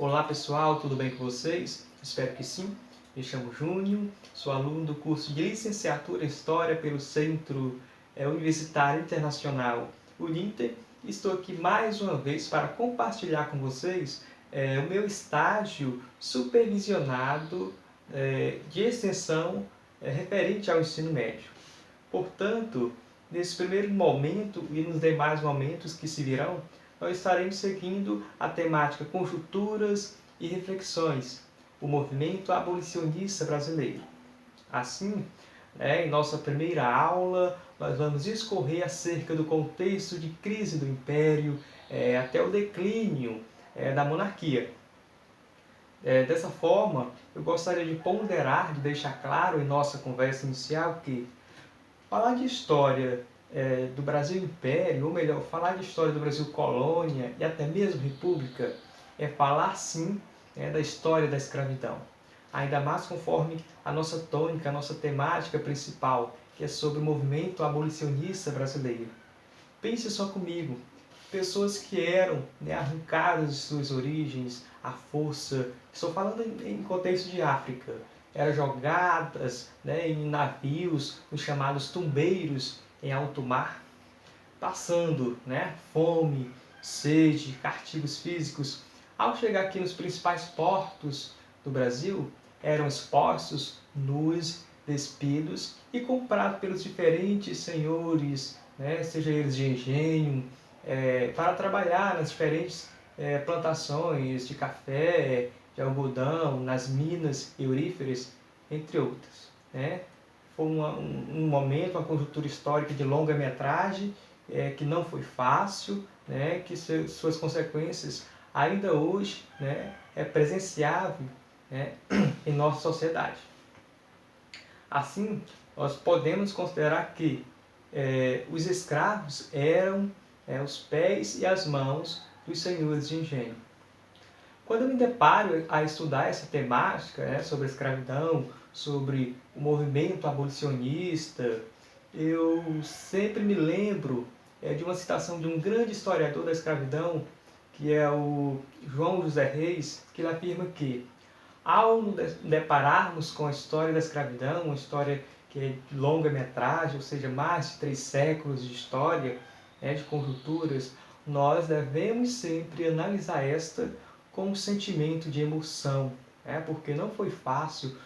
Olá pessoal, tudo bem com vocês? Espero que sim. Me chamo Júnior, sou aluno do curso de Licenciatura em História pelo Centro Universitário Internacional Uninter. Estou aqui mais uma vez para compartilhar com vocês o meu estágio supervisionado de extensão referente ao ensino médio. Portanto, nesse primeiro momento e nos demais momentos que se virão, nós estaremos seguindo a temática Conjunturas e Reflexões, o movimento abolicionista brasileiro. Assim, em nossa primeira aula, nós vamos discorrer acerca do contexto de crise do Império até o declínio da monarquia. Dessa forma, eu gostaria de ponderar, de deixar claro em nossa conversa inicial que falar de história do Brasil Império, ou melhor, falar de história do Brasil Colônia e até mesmo República, é falar sim da história da escravidão. Ainda mais conforme a nossa tônica, a nossa temática principal, que é sobre o movimento abolicionista brasileiro. Pense só comigo, pessoas que eram arrancadas de suas origens, à força, estou falando em contexto de África, eram jogadas em navios, os chamados tumbeiros, em alto mar, passando fome, sede, castigos físicos. Ao chegar aqui nos principais portos do Brasil, eram expostos, nus, despidos e comprados pelos diferentes senhores, seja eles de engenho, para trabalhar nas diferentes plantações de café, de algodão, nas minas euríferas, entre outras. Foi um momento, uma conjuntura histórica de longa-metragem, que não foi fácil, que suas consequências ainda hoje é presenciável em nossa sociedade. Assim, nós podemos considerar que os escravos eram os pés e as mãos dos senhores de engenho. Quando eu me deparo a estudar essa temática sobre a escravidão, sobre o movimento abolicionista, eu sempre me lembro de uma citação de um grande historiador da escravidão, que é o João José Reis, que ele afirma que, ao nos depararmos com a história da escravidão, uma história que é de longa-metragem, ou seja, mais de 3 séculos de história, de conjunturas, nós devemos sempre analisar esta com um sentimento de emoção, porque não foi fácil,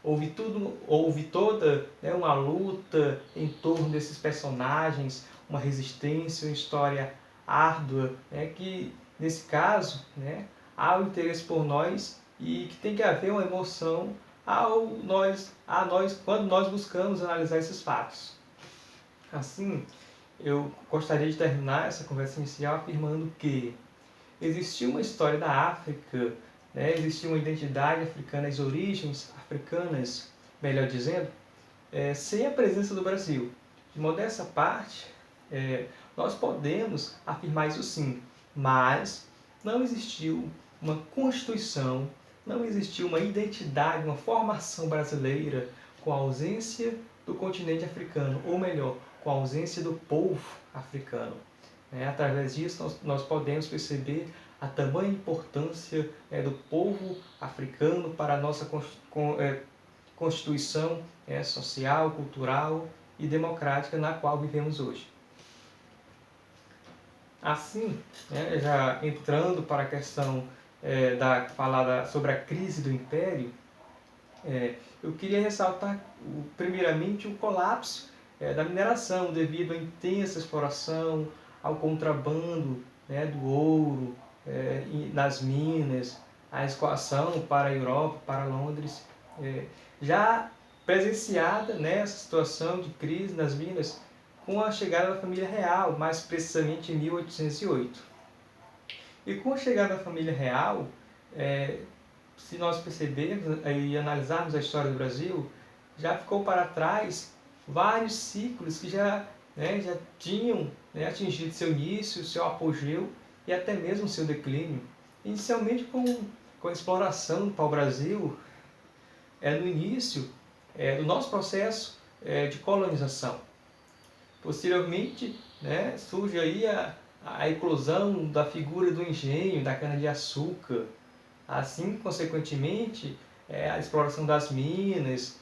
houve toda uma luta em torno desses personagens, uma resistência, uma história árdua, que nesse caso há o interesse por nós e que tem que haver uma emoção quando nós buscamos analisar esses fatos. Assim, eu gostaria de terminar essa conversa inicial afirmando que existiu uma história da África, existiu uma identidade africana, as origens africanas, melhor dizendo, sem a presença do Brasil. De modéstia à parte, nós podemos afirmar isso sim, mas não existiu uma constituição, não existiu uma identidade, uma formação brasileira com a ausência do continente africano, ou melhor, com a ausência do povo africano. Através disso, nós podemos perceber a tamanha importância do povo africano para a nossa constituição social, cultural e democrática na qual vivemos hoje. Assim, já entrando para a questão falada sobre a crise do Império, eu queria ressaltar primeiramente o colapso da mineração devido à intensa exploração, ao contrabando do ouro nas minas, a escoação para a Europa, para Londres, já presenciada essa situação de crise nas minas com a chegada da família real, mais precisamente em 1808. E com a chegada da família real, se nós percebermos e analisarmos a história do Brasil, já ficou para trás vários ciclos que já tinham atingido seu início, seu apogeu e até mesmo seu declínio. Inicialmente com a exploração do pau-brasil, no início do nosso processo de colonização. Posteriormente, surge aí a eclosão da figura do engenho, da cana-de-açúcar, Assim, consequentemente, a exploração das minas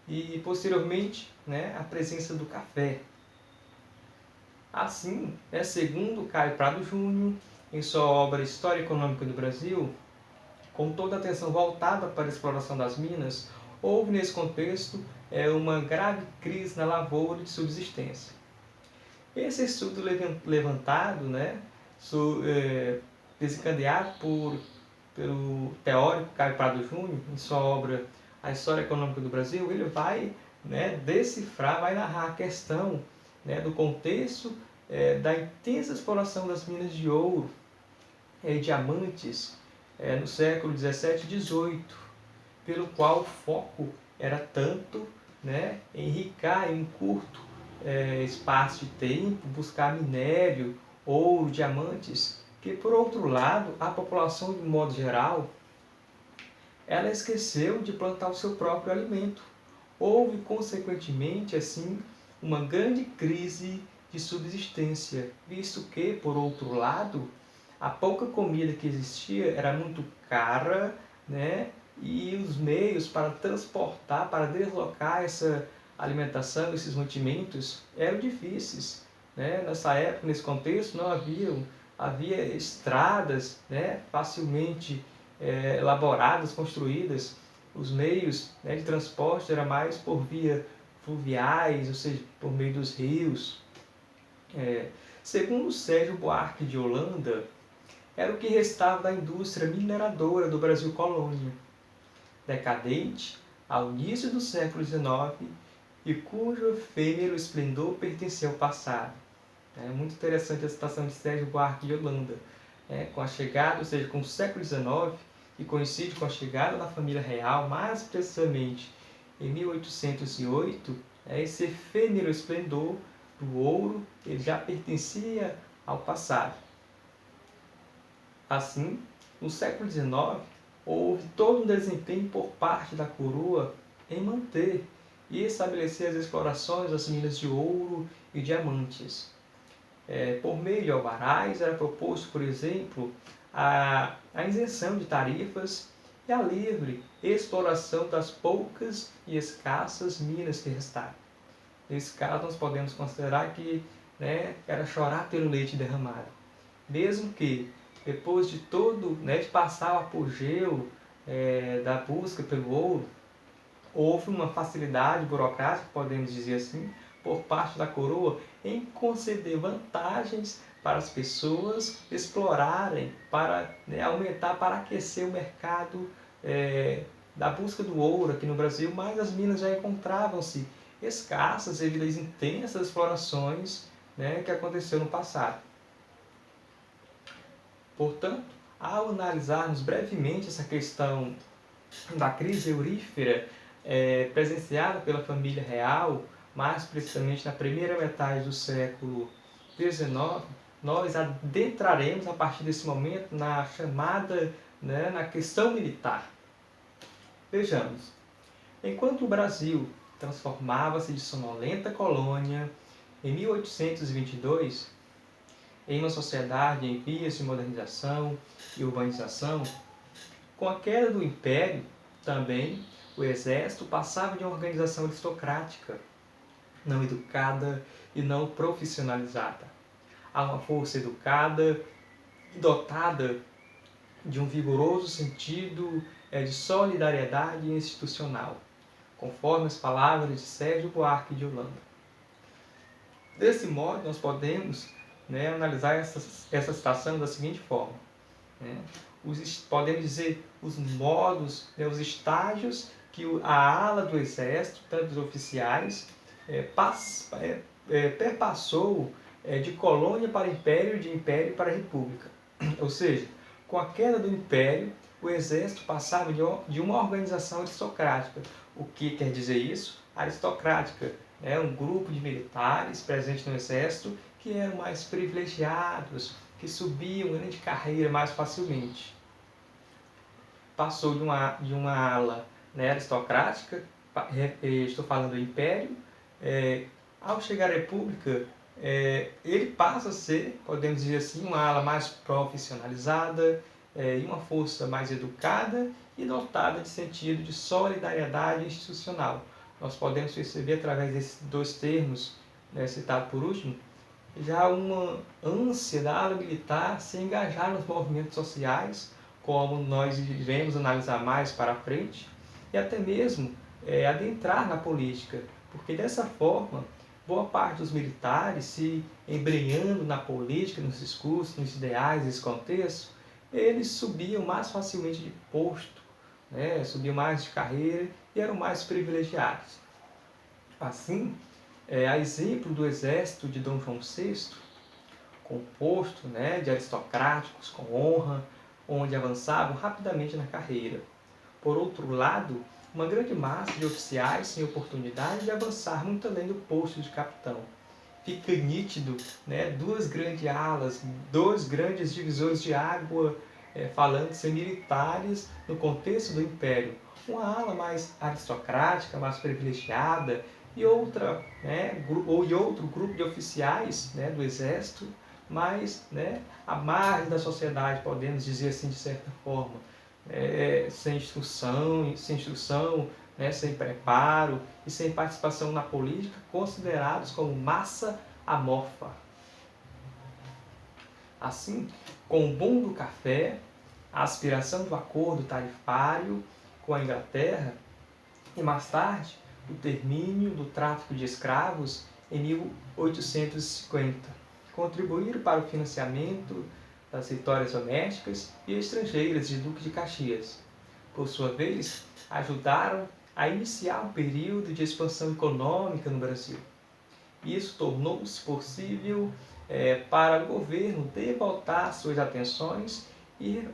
e, posteriormente, né, a presença do café. Assim, segundo Caio Prado Júnior, em sua obra História Econômica do Brasil, com toda a atenção voltada para a exploração das minas, houve nesse contexto uma grave crise na lavoura de subsistência. Esse estudo levantado, né, desencadeado pelo teórico Caio Prado Júnior, em sua obra A História Econômica do Brasil, ele vai, né, decifrar, vai narrar a questão, né, do contexto da intensa exploração das minas de ouro e diamantes no século XVII e XVIII, pelo qual o foco era tanto, né, enricar em um curto espaço de tempo, buscar minério, ouro, diamantes, que, por outro lado, a população, de modo geral, ela esqueceu de plantar o seu próprio alimento. Houve, consequentemente, assim, uma grande crise de subsistência, visto que, por outro lado, a pouca comida que existia era muito cara, né? E os meios para transportar, para deslocar essa alimentação, esses mantimentos, eram difíceis, né? Nessa época, nesse contexto, não havia estradas, né, facilmente elaboradas, construídas. Os meios, né, de transporte era mais por via fluviais, ou seja, por meio dos rios. Segundo Sérgio Buarque de Holanda, era o que restava da indústria mineradora do Brasil colônia, decadente ao início do século XIX e cujo efêmero esplendor pertencia ao passado. É muito interessante a citação de Sérgio Buarque de Holanda. Com a chegada, ou seja, com o século XIX, que coincide com a chegada da família real, mais precisamente em 1808, esse efêmero esplendor do ouro ele já pertencia ao passado. Assim, no século XIX, houve todo um desempenho por parte da coroa em manter e estabelecer as explorações das minas de ouro e diamantes. Por meio de alvarás, era proposto, por exemplo, a isenção de tarifas e a livre exploração das poucas e escassas minas que restavam. Nesse caso, nós podemos considerar que, né, era chorar pelo leite derramado. Mesmo que, depois de todo, né, de passar o apogeu da busca pelo ouro, houve uma facilidade burocrática, podemos dizer assim, por parte da coroa em conceder vantagens para as pessoas explorarem, para, né, aumentar, para aquecer o mercado da busca do ouro aqui no Brasil, mas as minas já encontravam-se escassas devido às intensas explorações, né, que aconteceu no passado. Portanto, ao analisarmos brevemente essa questão da crise aurífera presenciada pela família real, mais precisamente na primeira metade do século XIX, nós adentraremos a partir desse momento na chamada, né, na questão militar. Vejamos, enquanto o Brasil transformava-se de sonolenta colônia em 1822, em uma sociedade em vias de modernização e urbanização, com a queda do Império, também o exército passava de uma organização aristocrática, não educada e não profissionalizada, a uma força educada e dotada de um vigoroso sentido de solidariedade institucional, conforme as palavras de Sérgio Buarque de Holanda. Desse modo, nós podemos, né, analisar essa citação da seguinte forma. Podemos dizer os modos, né, os estágios que a ala do exército, tanto dos oficiais, perpassou de colônia para império, de império para república. Ou seja, com a queda do império, o exército passava de uma organização aristocrática. O que quer dizer isso? Aristocrática é um grupo de militares presentes no exército que eram mais privilegiados, que subiam de carreira mais facilmente. Passou de uma ala, né, aristocrática, estou falando do império, ao chegar à república, ele passa a ser, podemos dizer assim, uma ala mais profissionalizada, e uma força mais educada e dotada de sentido de solidariedade institucional. Nós podemos perceber, através desses dois termos, né, citados por último, já uma ânsia da ala militar se engajar nos movimentos sociais, como nós iremos analisar mais para frente, e até mesmo adentrar na política, porque dessa forma, boa parte dos militares, se embrenhando na política, nos discursos, nos ideais, nesse contexto, eles subiam mais facilmente de posto, né? Subiam mais de carreira e eram mais privilegiados. Assim, a exemplo do exército de Dom João VI, composto, né, de aristocráticos com honra, onde avançavam rapidamente na carreira. Por outro lado, uma grande massa de oficiais sem oportunidade de avançar muito além do posto de capitão. Fica nítido, né, duas grandes alas, dois grandes divisores de água, falando de ser militares no contexto do Império. Uma ala mais aristocrática, mais privilegiada, e outra, né, e outro grupo de oficiais, né, do Exército, mais, né, à margem da sociedade, podemos dizer assim, de certa forma, sem instrução, né, sem preparo e sem participação na política, considerados como massa amorfa. Assim, com o boom do café, a aspiração do acordo tarifário com a Inglaterra e, mais tarde, o termínio do tráfico de escravos em 1850, contribuíram para o financiamento das vitórias domésticas e estrangeiras de Duque de Caxias. Por sua vez, ajudaram a iniciar um período de expansão econômica no Brasil. Isso tornou-se possível para o governo devotar suas atenções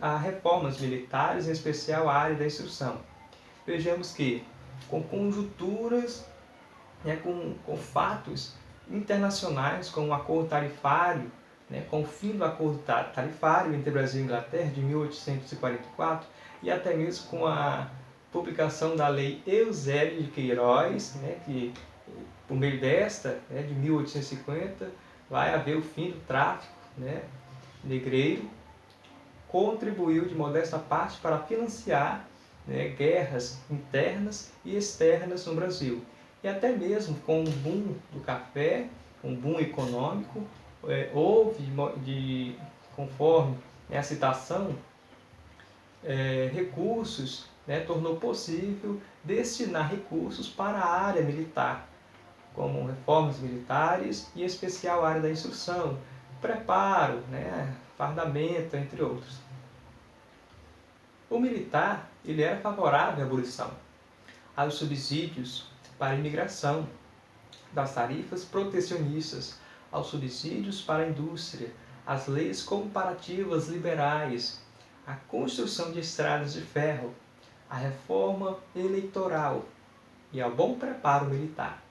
a reformas militares, em especial a área da instrução. Vejamos que, com conjunturas, né, com fatos internacionais, como o acordo tarifário, né, com o fim do acordo tarifário entre Brasil e Inglaterra de 1844, e até mesmo com a publicação da Lei Eusébio de Queiroz, né, que por meio desta, né, de 1850, vai haver o fim do tráfico, né, negreiro, contribuiu de modesta parte para financiar, né, guerras internas e externas no Brasil. E até mesmo com o boom do café, um boom econômico, houve, conforme a citação, recursos, né, tornou possível destinar recursos para a área militar, como reformas militares e, em especial, a área da instrução, preparo, né, fardamento, entre outros. O militar ele era favorável à abolição, aos subsídios para a imigração, das tarifas protecionistas, aos subsídios para a indústria, às leis comparativas liberais, à construção de estradas de ferro, à reforma eleitoral e ao bom preparo militar.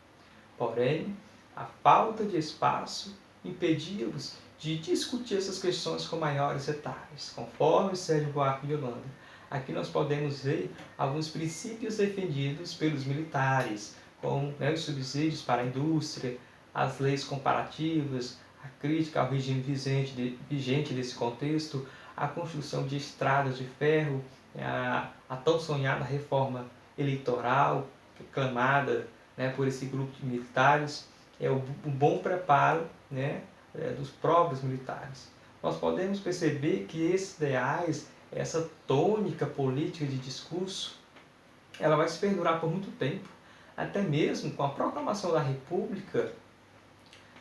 Porém, a falta de espaço impedia-os de discutir essas questões com maiores detalhes, conforme Sérgio Buarque de Holanda. Aqui nós podemos ver alguns princípios defendidos pelos militares, como, né, os subsídios para a indústria, as leis comparativas, a crítica ao regime vigente desse contexto, a construção de estradas de ferro, a tão sonhada reforma eleitoral, reclamada, né, por esse grupo de militares, o bom preparo, né, dos próprios militares. Nós podemos perceber que esses ideais, essa tônica política de discurso, ela vai se perdurar por muito tempo, até mesmo com a proclamação da República,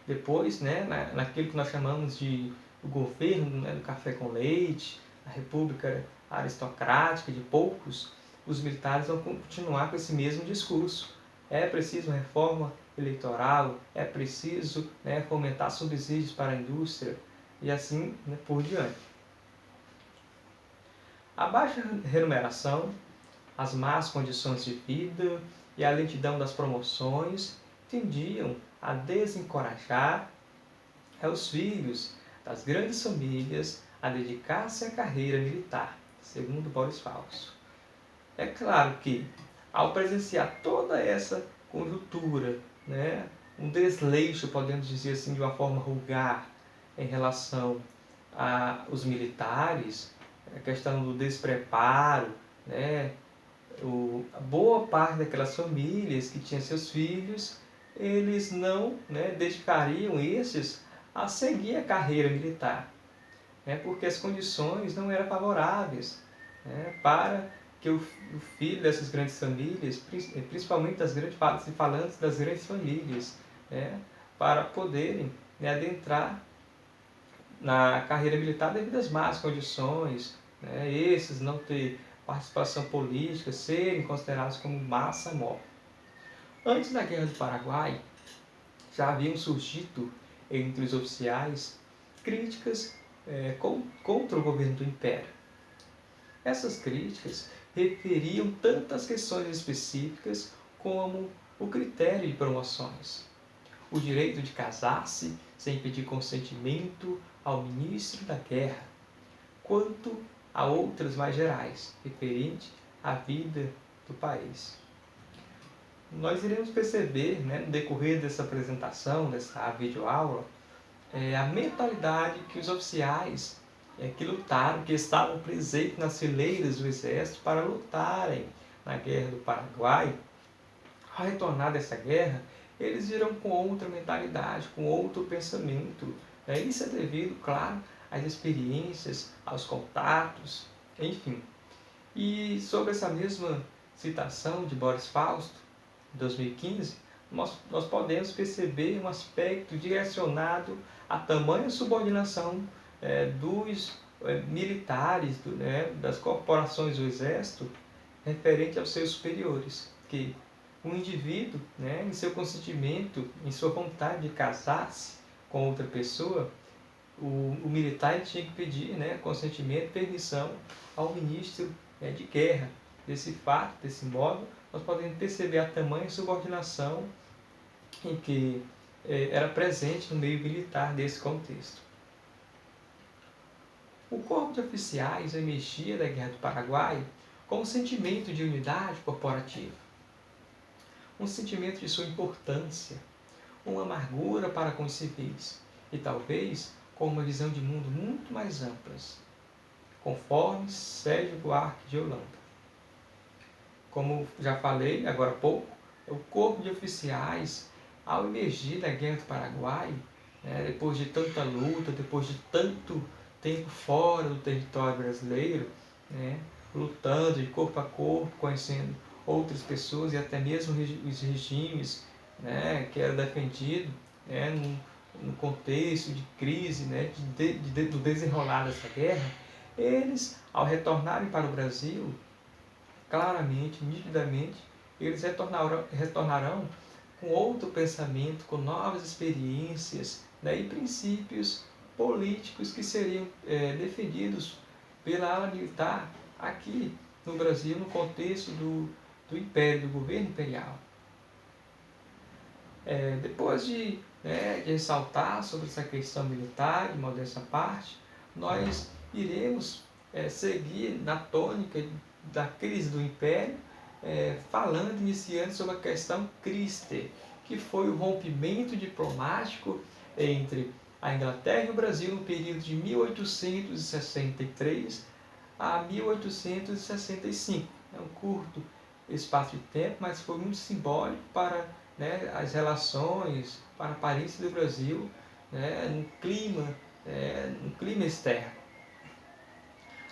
depois, né, naquilo que nós chamamos de o governo, né, do café com leite, a República aristocrática de poucos, os militares vão continuar com esse mesmo discurso. É preciso uma reforma eleitoral, é preciso, né, fomentar subsídios para a indústria e assim, né, por diante. A baixa remuneração, as más condições de vida e a lentidão das promoções tendiam a desencorajar os filhos das grandes famílias a dedicar-se à carreira militar, segundo Boris Falso. É claro que, ao presenciar toda essa conjuntura, né, um desleixo, podemos dizer assim, de uma forma vulgar, em relação aos militares, a questão do despreparo, né? A boa parte daquelas famílias que tinham seus filhos, eles não, né, dedicariam esses a seguir a carreira militar, né, porque as condições não eram favoráveis, né, para que o filho dessas grandes famílias, principalmente das grandes falantes das grandes famílias, né, para poderem, né, adentrar na carreira militar devido às más condições, né, esses não ter participação política, serem considerados como massa móvel. Antes da Guerra do Paraguai, já haviam surgido entre os oficiais críticas contra o governo do Império. Essas críticas referiam tanto às questões específicas como o critério de promoções, o direito de casar-se sem pedir consentimento ao ministro da guerra, quanto a outras mais gerais, referente à vida do país. Nós iremos perceber, né, no decorrer dessa apresentação, dessa videoaula, a mentalidade que os oficiais que lutaram, que estavam presentes nas fileiras do exército para lutarem na Guerra do Paraguai, ao retornar dessa guerra, eles viram com outra mentalidade, com outro pensamento. Isso é devido, claro, às experiências, aos contatos, enfim. E sobre essa mesma citação de Boris Fausto, de 2015, nós podemos perceber um aspecto direcionado à tamanha subordinação dos militares, das corporações do Exército, referente aos seus superiores, que um indivíduo, em seu consentimento, em sua vontade de casar-se com outra pessoa, o militar tinha que pedir consentimento, permissão ao ministro de guerra. Desse fato, desse modo, nós podemos perceber a tamanha subordinação em que era presente no meio militar desse contexto. O corpo de oficiais emergia da Guerra do Paraguai com um sentimento de unidade corporativa, um sentimento de sua importância, uma amargura para com os civis e talvez com uma visão de mundo muito mais ampla, conforme Sérgio Buarque de Holanda. Como já falei agora há pouco, o corpo de oficiais, ao emergir da Guerra do Paraguai, depois de tanta luta, depois de tanto tempo fora do território brasileiro, lutando de corpo a corpo, conhecendo outras pessoas e até mesmo os regimes que eram defendidos no contexto de crise, do desenrolar dessa guerra, eles, ao retornarem para o Brasil, claramente, nitidamente, eles retornarão com outro pensamento, com novas experiências e princípios políticos que seriam defendidos pela ala militar aqui no Brasil, no contexto do Império, do governo imperial. Depois de ressaltar sobre essa questão militar, de modesta parte, nós iremos seguir na tônica da crise do Império, iniciando sobre a questão Christie, que foi o rompimento diplomático entre a Inglaterra e o Brasil no período de 1863 a 1865. É um curto espaço de tempo, mas foi muito simbólico para as relações, para a aparência do Brasil no clima externo.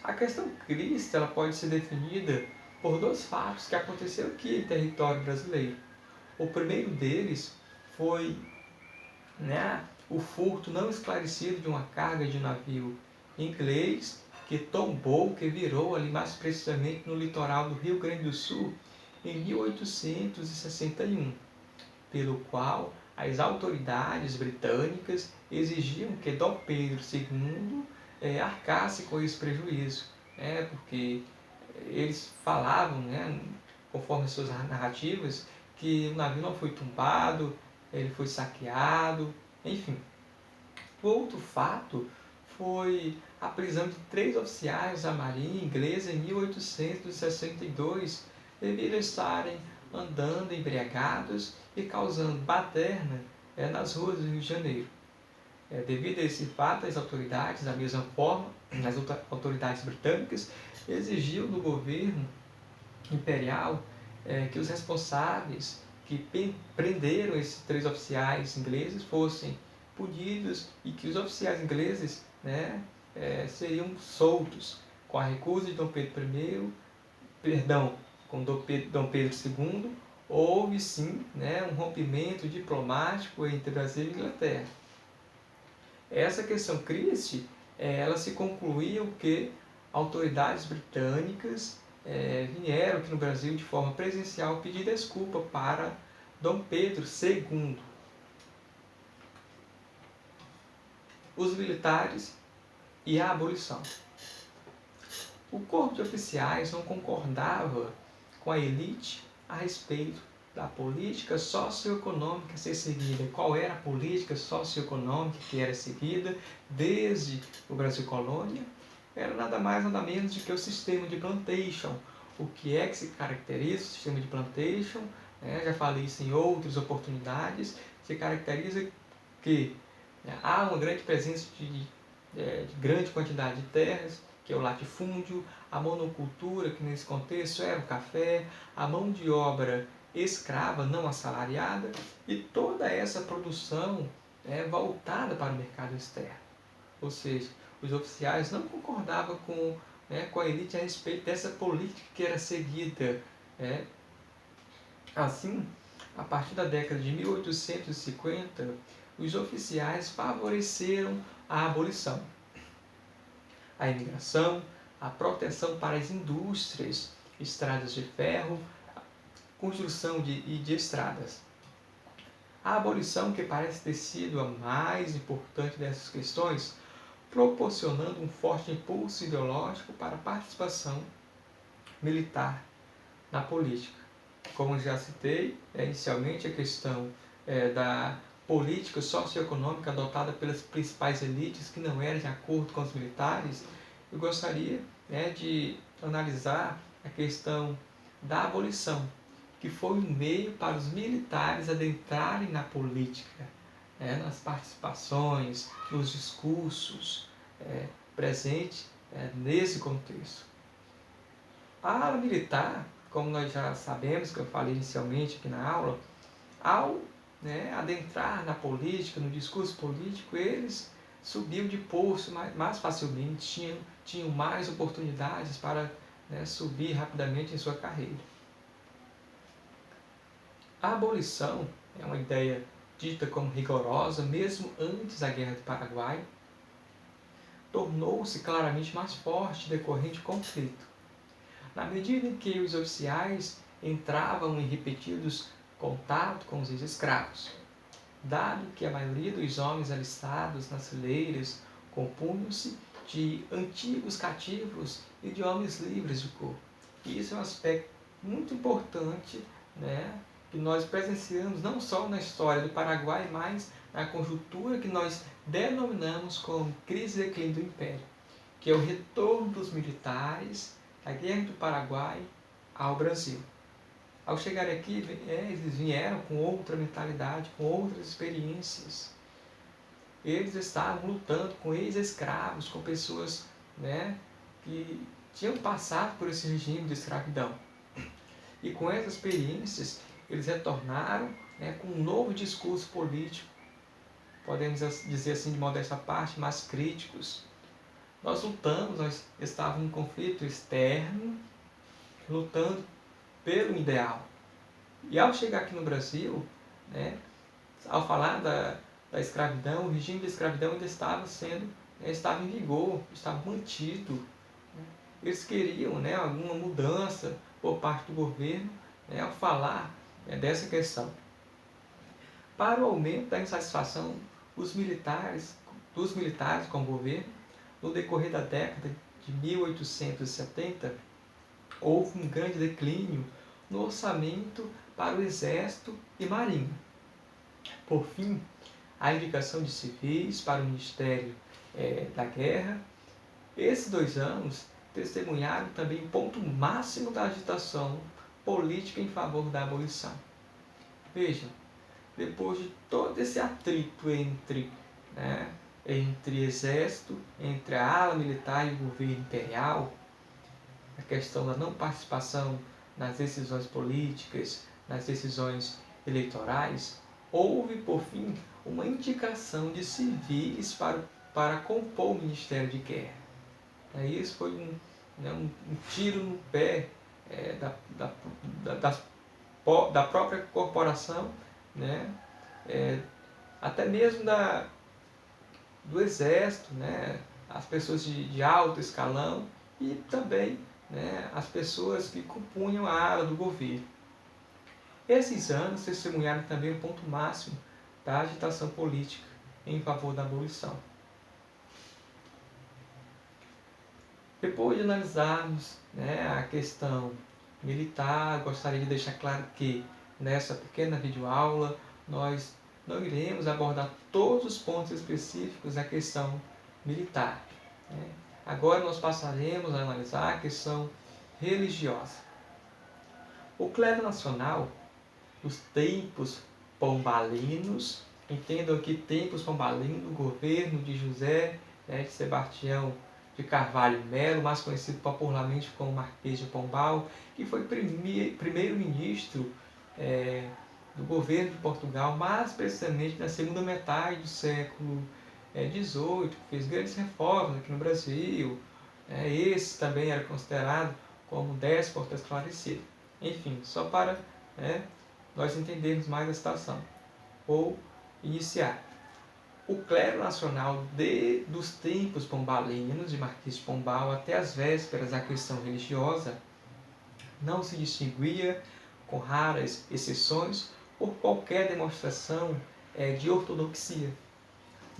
A questão Christie ela pode ser definida por dois fatos que aconteceram aqui em território brasileiro. O primeiro deles foi o furto não esclarecido de uma carga de navio inglês que tombou, que virou ali mais precisamente no litoral do Rio Grande do Sul em 1861, pelo qual as autoridades britânicas exigiam que Dom Pedro II arcasse com esse prejuízo, porque eles falavam, conforme as suas narrativas, que o navio não foi tombado, ele foi saqueado, enfim. O outro fato foi a prisão de 3 oficiais da Marinha Inglesa em 1862, devido a estarem andando embriagados e causando baderna nas ruas do Rio de Janeiro. Devido a esse fato, as autoridades, da mesma forma, as autoridades britânicas, exigiu do governo imperial que os responsáveis que prenderam esses 3 oficiais ingleses fossem punidos e que os oficiais ingleses, né, seriam soltos com a recusa de Dom Pedro I, perdão, com Dom Pedro II, houve sim, né, um rompimento diplomático entre Brasil e Inglaterra. Essa questão Christie, ela se concluiu que autoridades britânicas vieram aqui no Brasil de forma presencial pedir desculpa para Dom Pedro II. Os militares e a abolição. O corpo de oficiais não concordava com a elite a respeito da política socioeconômica a ser seguida. Qual era a política socioeconômica que era seguida desde o Brasil colônia? Era nada mais nada menos do que o sistema de plantation. O que é que se caracteriza o sistema de plantation? Já falei isso em outras oportunidades. Se caracteriza que há uma grande presença de grande quantidade de terras, que é o latifúndio, a monocultura, que nesse contexto era o café, a mão de obra escrava, não assalariada, e toda essa produção voltada para o mercado externo. Ou seja, os oficiais não concordavam com a elite a respeito dessa política que era seguida. Assim, a partir da década de 1850, os oficiais favoreceram a abolição, a imigração, a proteção para as indústrias, estradas de ferro, construção de estradas. A abolição, que parece ter sido a mais importante dessas questões, proporcionando um forte impulso ideológico para a participação militar na política. Como já citei, inicialmente a questão da política socioeconômica adotada pelas principais elites que não era de acordo com os militares, eu gostaria de analisar a questão da abolição, que foi um meio para os militares adentrarem na política, nas participações, nos discursos presentes nesse contexto. A ala militar, como nós já sabemos, que eu falei inicialmente aqui na aula, ao adentrar na política, no discurso político, eles subiam de posto mais facilmente, tinham mais oportunidades para subir rapidamente em sua carreira. A abolição é uma ideia dita como rigorosa, mesmo antes da Guerra do Paraguai, tornou-se claramente mais forte decorrente do conflito. Na medida em que os oficiais entravam em repetidos contatos com os ex-escravos, dado que a maioria dos homens alistados nas fileiras compunham-se de antigos cativos e de homens livres de cor. Isso é um aspecto muito importante, que nós presenciamos não só na história do Paraguai, mas na conjuntura que nós denominamos como crise e declínio do Império, que é o retorno dos militares da Guerra do Paraguai ao Brasil. Ao chegar aqui, eles vieram com outra mentalidade, com outras experiências. Eles estavam lutando com ex-escravos, com pessoas que tinham passado por esse regime de escravidão. E com essas experiências, eles retornaram com um novo discurso político, podemos dizer assim, de modéstia à parte, mais críticos. Nós estávamos em um conflito externo, lutando pelo ideal. E ao chegar aqui no Brasil, ao falar da escravidão, o regime de escravidão ainda estava em vigor, estava mantido. Eles queriam alguma mudança por parte do governo ao falar dessa questão. Para o aumento da insatisfação dos militares com o governo, no decorrer da década de 1870, houve um grande declínio no orçamento para o Exército e Marinha. Por fim, a indicação de civis para o Ministério da Guerra. Esses 2 anos testemunharam também o ponto máximo da agitação política em favor da abolição. Vejam, depois de todo esse atrito entre entre exército, entre a ala militar e o governo imperial, a questão da não participação nas decisões políticas, nas decisões eleitorais, houve, por fim, uma indicação de civis para compor o Ministério de Guerra. Isso foi um tiro no pé da própria corporação, né? Até mesmo do exército, né? As pessoas de alto escalão e também, né, as pessoas que compunham a ala do governo. Esses anos testemunharam também o ponto máximo da agitação política em favor da abolição. Depois de analisarmos, né, a questão militar, gostaria de deixar claro que nessa pequena videoaula nós não iremos abordar todos os pontos específicos da questão militar, né? Agora nós passaremos a analisar a questão religiosa. O clero nacional, os tempos pombalinos, entendam aqui tempos pombalinos, do governo de José, de Sebastião de Carvalho Melo, mais conhecido popularmente como Marquês de Pombal, que foi primeiro-ministro do governo de Portugal, mais precisamente na segunda metade do século XVIII, que fez grandes reformas aqui no Brasil. Esse também era considerado como déspota esclarecido. Enfim, só para nós entendermos mais a situação. Vou iniciar. O clero nacional dos tempos pombalinos, de Marquês de Pombal, até as vésperas da questão religiosa, não se distinguia, com raras exceções, por qualquer demonstração de ortodoxia,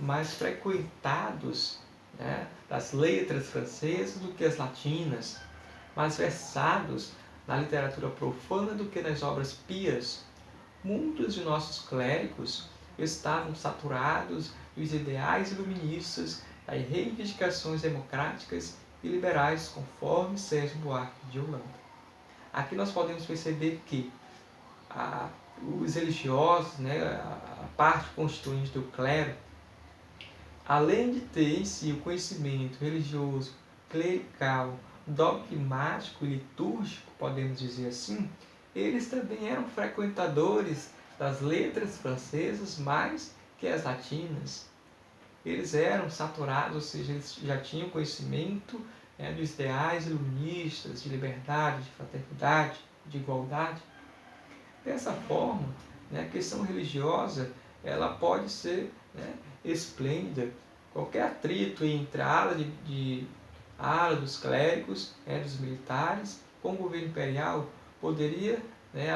mais frequentados, né, das letras francesas do que as latinas, mais versados na literatura profana do que nas obras pias. Muitos de nossos clérigos estavam saturados dos ideais iluministas, das reivindicações democráticas e liberais, conforme Sérgio Buarque de Holanda. Aqui nós podemos perceber que os religiosos, né, a parte constituinte do clero, além de ter em si o conhecimento religioso, clerical, dogmático e litúrgico, podemos dizer assim, eles também eram frequentadores das letras francesas mais que as latinas. Eles eram saturados, ou seja, eles já tinham conhecimento dos ideais iluministas, de liberdade, de fraternidade, de igualdade. Dessa forma, a questão religiosa ela pode ser esplêndida. Qualquer atrito entre a ala dos clérigos, dos militares, com o governo imperial, poderia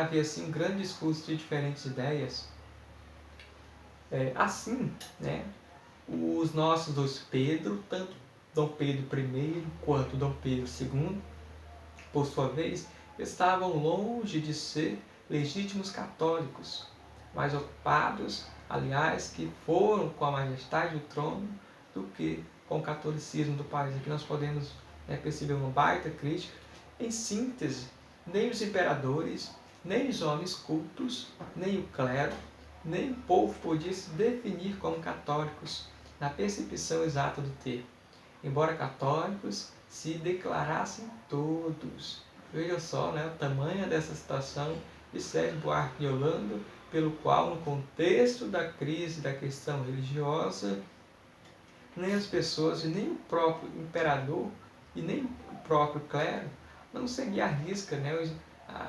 haver assim um grande discurso de diferentes ideias. Assim, os nossos dois Pedro, tanto Dom Pedro I quanto Dom Pedro II, por sua vez, estavam longe de ser legítimos católicos, mas ocupados, aliás, que foram com a majestade do trono do que com o catolicismo do país. Aqui nós podemos perceber uma baita crítica. Em síntese, nem os imperadores, nem os homens cultos, nem o clero, nem o povo podia se definir como católicos na percepção exata do termo, embora católicos se declarassem todos. Veja só o tamanho dessa situação de Sérgio Buarque de Holanda, pelo qual, no contexto da crise da questão religiosa, nem as pessoas, e nem o próprio imperador, e nem o próprio clero, não seguia à risca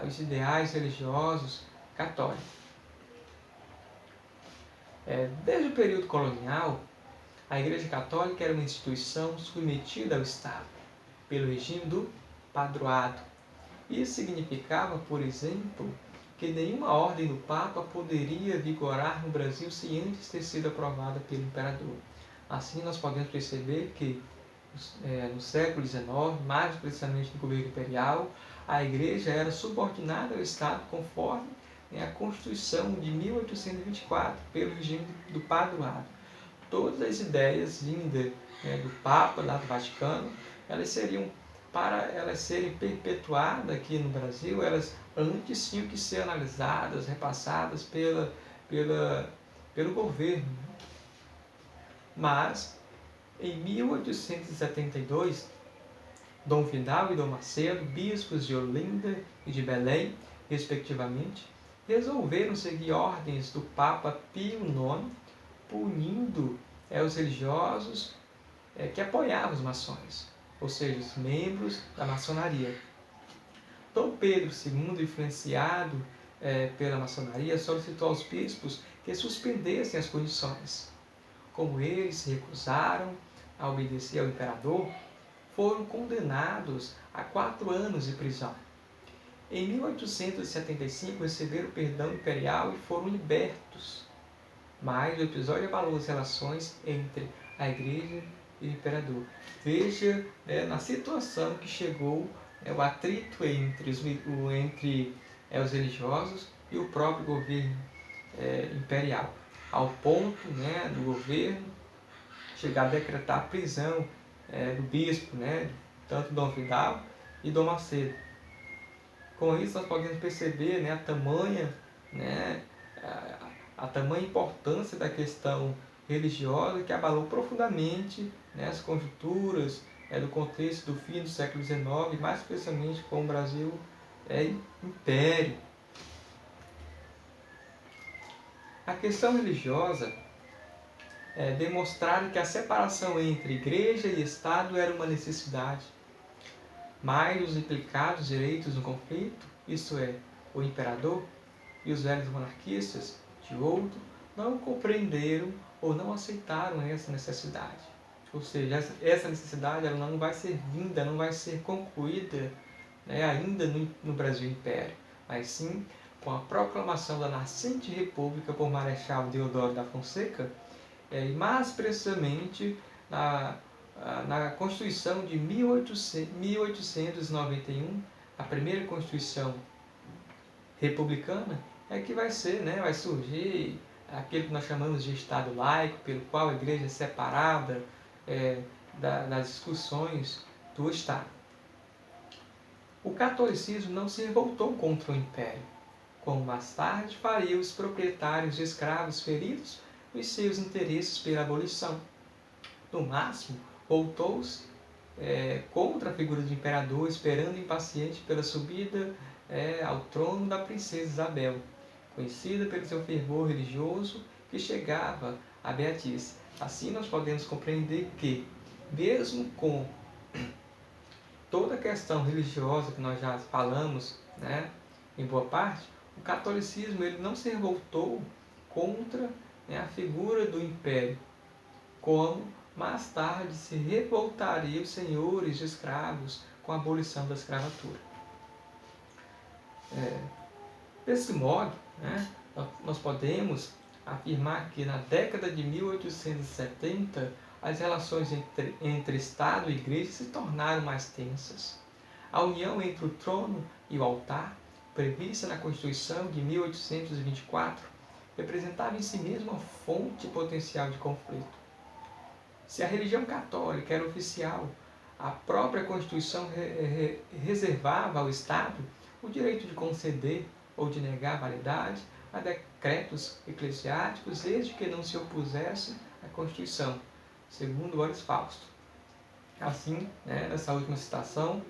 os ideais religiosos católicos. Desde o período colonial, a Igreja Católica era uma instituição submetida ao Estado, pelo regime do padroado. Isso significava, por exemplo, que nenhuma ordem do Papa poderia vigorar no Brasil sem antes ter sido aprovada pelo imperador. Assim, nós podemos perceber que no século XIX, mais precisamente no governo imperial, a Igreja era subordinada ao Estado conforme a Constituição de 1824, pelo regime do padroado. Todas as ideias vindas do Papa, lá do Vaticano, elas seriam, para elas serem perpetuadas aqui no Brasil, elas antes tinham que ser analisadas, repassadas pelo governo. Mas, em 1872, Dom Vidal e Dom Macedo, bispos de Olinda e de Belém, respectivamente, resolveram seguir ordens do Papa Pio IX, punindo os religiosos que apoiavam os maçons, ou seja, os membros da maçonaria. Dom Pedro II, influenciado pela maçonaria, solicitou aos bispos que suspendessem as punições. Como eles se recusaram a obedecer ao imperador, foram condenados a 4 anos de prisão. Em 1875 receberam perdão imperial e foram libertos. Mas o episódio abalou as relações entre a igreja e o imperador. Veja na situação que chegou o atrito entre os religiosos e o próprio governo imperial, ao ponto do governo chegar a decretar a prisão do bispo, tanto Dom Vidal e Dom Macedo. Com isso nós podemos perceber a tamanha importância da questão religiosa que abalou profundamente as conjunturas do contexto do fim do século XIX, mais especialmente com o Brasil império. A questão religiosa demonstraram que a separação entre igreja e Estado era uma necessidade, mas os implicados direitos no conflito, isto é, o imperador e os velhos monarquistas, de outro, não compreenderam ou não aceitaram essa necessidade. Ou seja, essa necessidade ela não vai ser vinda, não vai ser concluída ainda no Brasil Império, mas sim com a proclamação da nascente república por Marechal Deodoro da Fonseca, e mais precisamente na Constituição de 1891, a primeira Constituição republicana, que vai surgir aquele que nós chamamos de Estado laico, pelo qual a igreja é separada das discussões do Estado. O catolicismo não se revoltou contra o Império, como mais tarde faria os proprietários de escravos feridos os seus interesses pela abolição. No máximo, voltou-se contra a figura do imperador, esperando impaciente pela subida ao trono da princesa Isabel, conhecida pelo seu fervor religioso que chegava à beatice. Assim nós podemos compreender que, mesmo com toda a questão religiosa que nós já falamos, em boa parte, o catolicismo ele não se revoltou contra a figura do império, como mais tarde se revoltariam os senhores de escravos com a abolição da escravatura. Desse modo, nós podemos afirmar que na década de 1870 as relações entre Estado e Igreja se tornaram mais tensas. A união entre o trono e o altar, prevista na Constituição de 1824, representava em si mesma uma fonte potencial de conflito. Se a religião católica era oficial, a própria Constituição reservava ao Estado o direito de conceder ou de negar validade a decretos eclesiásticos, desde que não se opusesse à Constituição, segundo Boris Fausto. Assim, nessa última citação,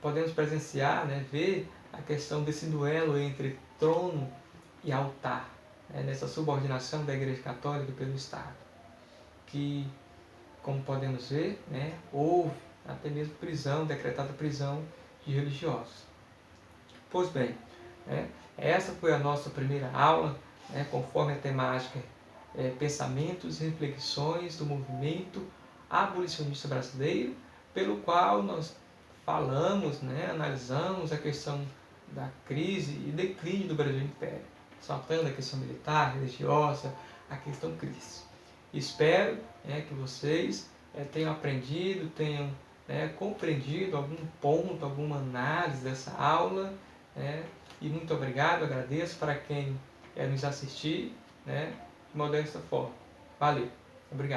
podemos presenciar, ver a questão desse duelo entre trono e altar, nessa subordinação da Igreja Católica pelo Estado, que, como podemos ver, houve até mesmo decretada prisão de religiosos. Pois bem, essa foi a nossa primeira aula, conforme a temática Pensamentos e Reflexões do Movimento Abolicionista Brasileiro, pelo qual nós falamos, analisamos a questão da crise e declínio do Brasil Império, saltando a questão militar, religiosa, a questão crise. Espero que vocês tenham aprendido, tenham compreendido algum ponto, alguma análise dessa aula, e muito obrigado, agradeço para quem nos assistir, de modesta forma. Valeu, obrigado.